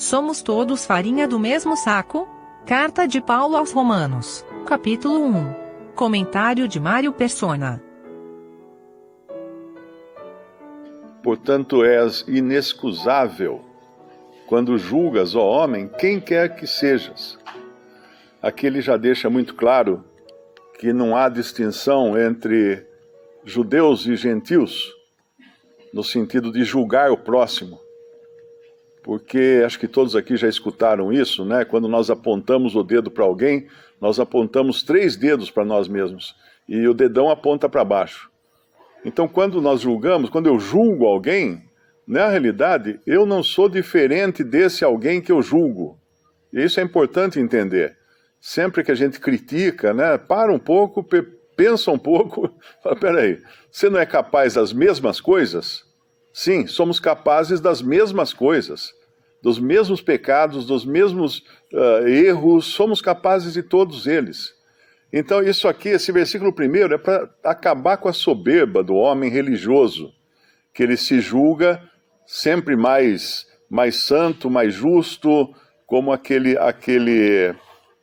Somos todos farinha do mesmo saco? Carta de Paulo aos Romanos, capítulo 1. Comentário de Mário Persona. Portanto, és inexcusável quando julgas, ó homem, quem quer que sejas. Aqui ele já deixa muito claro que não há distinção entre judeus e gentios, no sentido de julgar o próximo. Porque acho que todos aqui já escutaram isso, né? Quando nós apontamos o dedo para alguém, nós apontamos 3 dedos para nós mesmos, e o dedão aponta para baixo. Então, quando nós julgamos, quando eu julgo alguém, na realidade, eu não sou diferente desse alguém que eu julgo. E isso é importante entender. Sempre que a gente critica, né, para um pouco, pensa um pouco, fala, peraí, você não é capaz das mesmas coisas? Sim, somos capazes das mesmas coisas, dos mesmos pecados, dos mesmos erros, somos capazes de todos eles. Então isso aqui, esse versículo primeiro, é para acabar com a soberba do homem religioso, que ele se julga sempre mais santo, mais justo, como aquele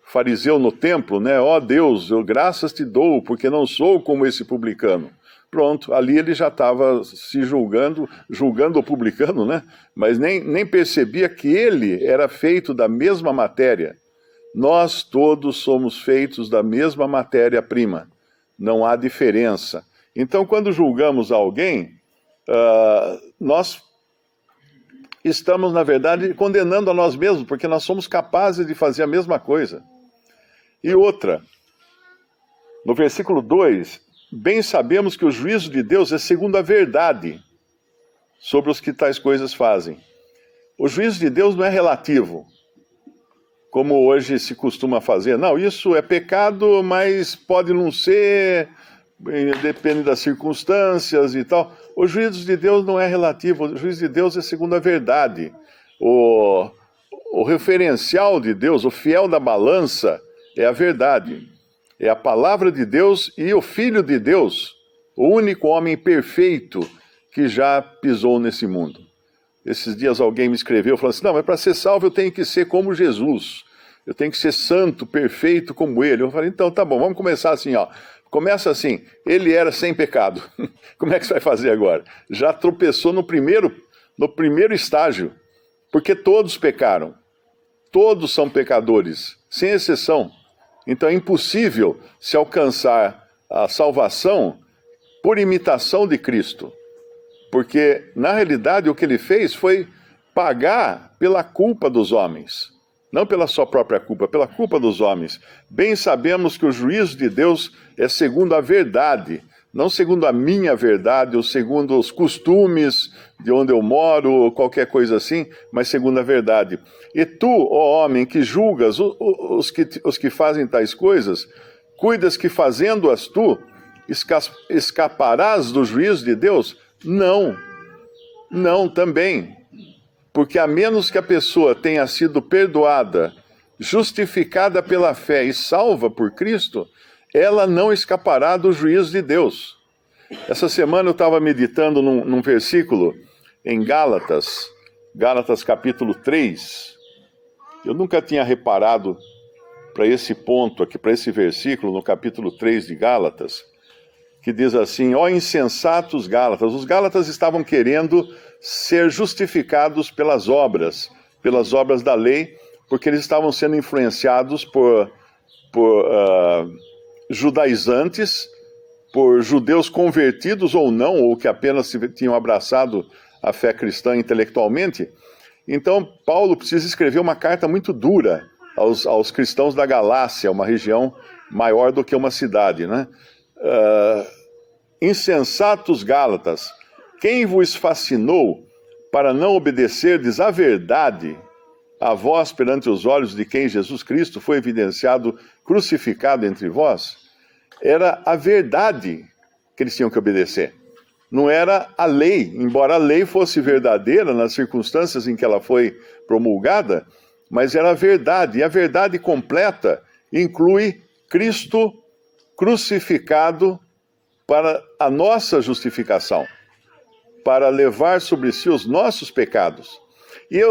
fariseu no templo, né? Ó Deus, eu graças te dou, porque não sou como esse publicano. Pronto, ali ele já estava se julgando o publicano, né? Mas nem percebia que ele era feito da mesma matéria. Nós todos somos feitos da mesma matéria-prima. Não há diferença. Então, quando julgamos alguém, nós estamos, na verdade, condenando a nós mesmos, porque nós somos capazes de fazer a mesma coisa. E outra, no versículo 2, bem sabemos que o juízo de Deus é segundo a verdade sobre os que tais coisas fazem. O juízo de Deus não é relativo, como hoje se costuma fazer. Não, isso é pecado, mas pode não ser, depende das circunstâncias e tal. O juízo de Deus não é relativo, o juízo de Deus é segundo a verdade. O referencial de Deus, o fiel da balança, é a verdade. É a palavra de Deus e o Filho de Deus, o único homem perfeito que já pisou nesse mundo. Esses dias alguém me escreveu, falando assim, não, mas para ser salvo eu tenho que ser como Jesus. Eu tenho que ser santo, perfeito como ele. Eu falei, então tá bom, vamos começar assim, ó. Começa assim, ele era sem pecado. Como é que você vai fazer agora? Já tropeçou no primeiro estágio, porque todos pecaram. Todos são pecadores, sem exceção. Então é impossível se alcançar a salvação por imitação de Cristo. Porque, na realidade, o que ele fez foi pagar pela culpa dos homens. Não pela sua própria culpa, pela culpa dos homens. Bem sabemos que o juízo de Deus é segundo a verdade, não segundo a minha verdade, ou segundo os costumes de onde eu moro, ou qualquer coisa assim, mas segundo a verdade. E tu, ó homem, que julgas os que fazem tais coisas, cuidas que fazendo-as tu, escaparás do juízo de Deus? Não também. Porque a menos que a pessoa tenha sido perdoada, justificada pela fé e salva por Cristo, ela não escapará do juízo de Deus. Essa semana eu estava meditando num versículo em Gálatas capítulo 3. Eu nunca tinha reparado para esse ponto aqui, para esse versículo no capítulo 3 de Gálatas, que diz assim, ó insensatos Gálatas. Os Gálatas estavam querendo ser justificados pelas obras da lei, porque eles estavam sendo influenciados por judaizantes, por judeus convertidos ou não, ou que apenas tinham abraçado a fé cristã intelectualmente. Então, Paulo precisa escrever uma carta muito dura aos cristãos da Galácia, uma região maior do que uma cidade, né? Insensatos Gálatas, quem vos fascinou para não obedecerdes à verdade, a vós perante os olhos de quem Jesus Cristo foi evidenciado crucificado entre vós? Era a verdade que eles tinham que obedecer. Não era a lei, embora a lei fosse verdadeira nas circunstâncias em que ela foi promulgada, mas era a verdade. E a verdade completa inclui Cristo crucificado para a nossa justificação, para levar sobre si os nossos pecados. E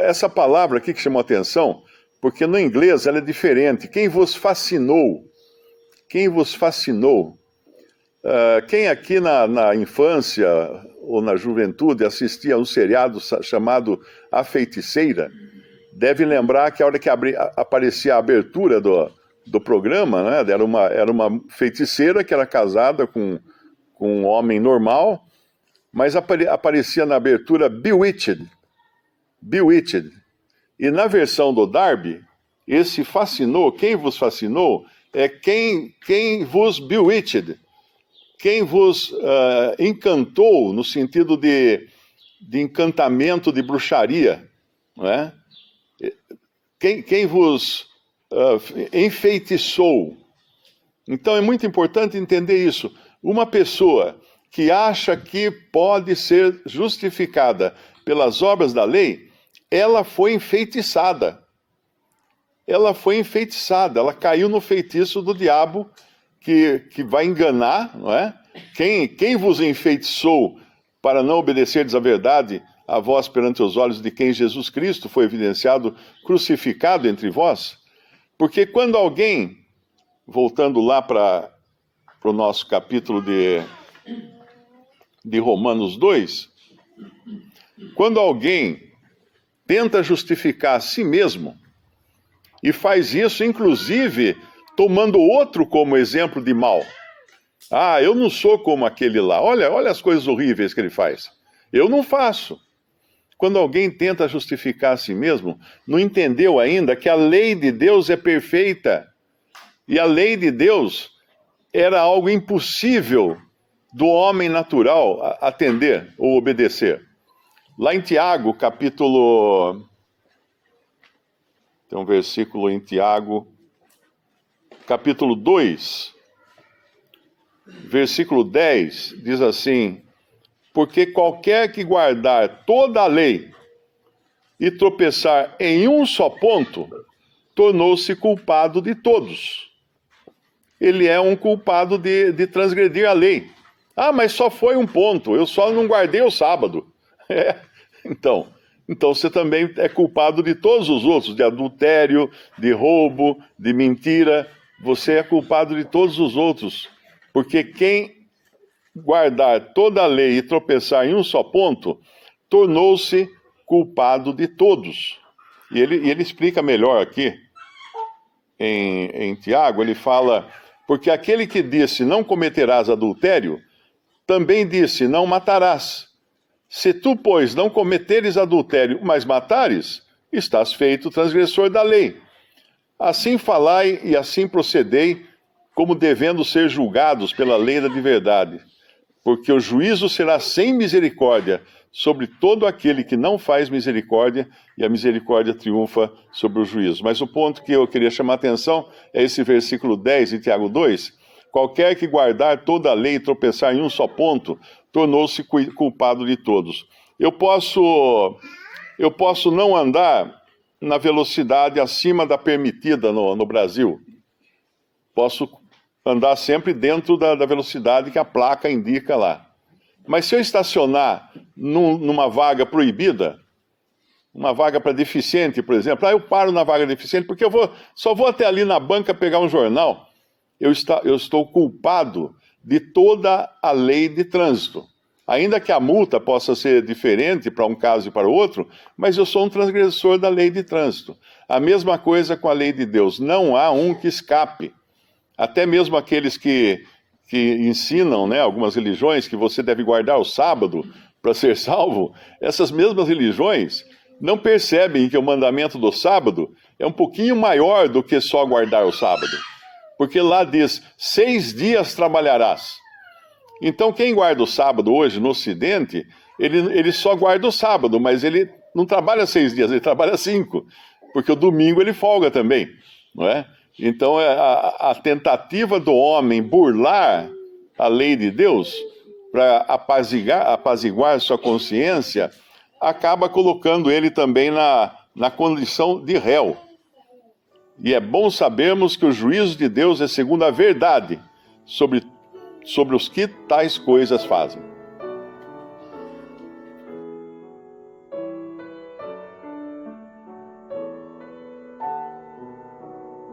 essa palavra aqui que chamou a atenção, porque no inglês ela é diferente. Quem vos fascinou? Quem vos fascinou? Quem aqui na infância ou na juventude assistia a um seriado chamado A Feiticeira, deve lembrar que a hora que aparecia a abertura do programa, né, era uma feiticeira que era casada com um homem normal, mas aparecia na abertura Bewitched. Bewitched. E na versão do Darby, esse fascinou, quem vos fascinou, é quem vos bewitched, quem vos encantou, no sentido de encantamento, de bruxaria, não é? Quem vos enfeitiçou. Então é muito importante entender isso. Uma pessoa que acha que pode ser justificada pelas obras da lei, ela foi enfeitiçada. Ela foi enfeitiçada, ela caiu no feitiço do diabo que vai enganar, não é? Quem vos enfeitiçou para não obedecerdes à verdade, a vós perante os olhos de quem Jesus Cristo foi evidenciado, crucificado entre vós? Porque quando alguém, voltando lá para o nosso capítulo de Romanos 2, quando alguém tenta justificar a si mesmo, e faz isso, inclusive, tomando outro como exemplo de mal. Ah, eu não sou como aquele lá. Olha as coisas horríveis que ele faz. Eu não faço. Quando alguém tenta justificar a si mesmo, não entendeu ainda que a lei de Deus é perfeita. E a lei de Deus era algo impossível do homem natural atender ou obedecer. Lá em Tiago, tem um versículo em Tiago, capítulo 2, versículo 10, diz assim: porque qualquer que guardar toda a lei e tropeçar em um só ponto, tornou-se culpado de todos. Ele é um culpado de transgredir a lei. Ah, mas só foi um ponto, eu só não guardei o sábado. Então você também é culpado de todos os outros, de adultério, de roubo, de mentira. Você é culpado de todos os outros, porque quem guardar toda a lei e tropeçar em um só ponto, tornou-se culpado de todos. E ele explica melhor aqui, em Tiago, ele fala: porque aquele que disse não cometerás adultério, também disse não matarás. Se tu, pois, não cometeres adultério, mas matares, estás feito transgressor da lei. Assim falai e assim procedei, como devendo ser julgados pela lei da verdade. Porque o juízo será sem misericórdia sobre todo aquele que não faz misericórdia, e a misericórdia triunfa sobre o juízo. Mas o ponto que eu queria chamar a atenção é esse versículo 10 de Tiago 2. Qualquer que guardar toda a lei e tropeçar em um só ponto, tornou-se culpado de todos. Eu posso não andar na velocidade acima da permitida no Brasil. Posso andar sempre dentro da velocidade que a placa indica lá. Mas se eu estacionar numa vaga proibida, uma vaga para deficiente, por exemplo, eu paro na vaga deficiente porque só vou até ali na banca pegar um jornal, eu estou culpado de toda a lei de trânsito. Ainda que a multa possa ser diferente para um caso e para o outro, mas eu sou um transgressor da lei de trânsito. A mesma coisa com a lei de Deus. Não há um que escape. Até mesmo aqueles que ensinam, né, algumas religiões, que você deve guardar o sábado para ser salvo, essas mesmas religiões não percebem que o mandamento do sábado é um pouquinho maior do que só guardar o sábado. Porque lá diz, 6 dias trabalharás. Então quem guarda o sábado hoje no Ocidente, ele só guarda o sábado, mas ele não trabalha 6 dias, ele trabalha 5. Porque o domingo ele folga também, não é? Então a tentativa do homem burlar a lei de Deus para apaziguar sua consciência, acaba colocando ele também na condição de réu. E é bom sabermos que o juízo de Deus é segundo a verdade sobre os que tais coisas fazem.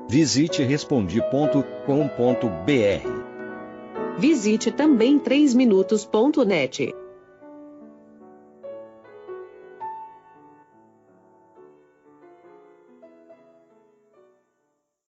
Visite respondi.com.br. Visite também 3minutos.net.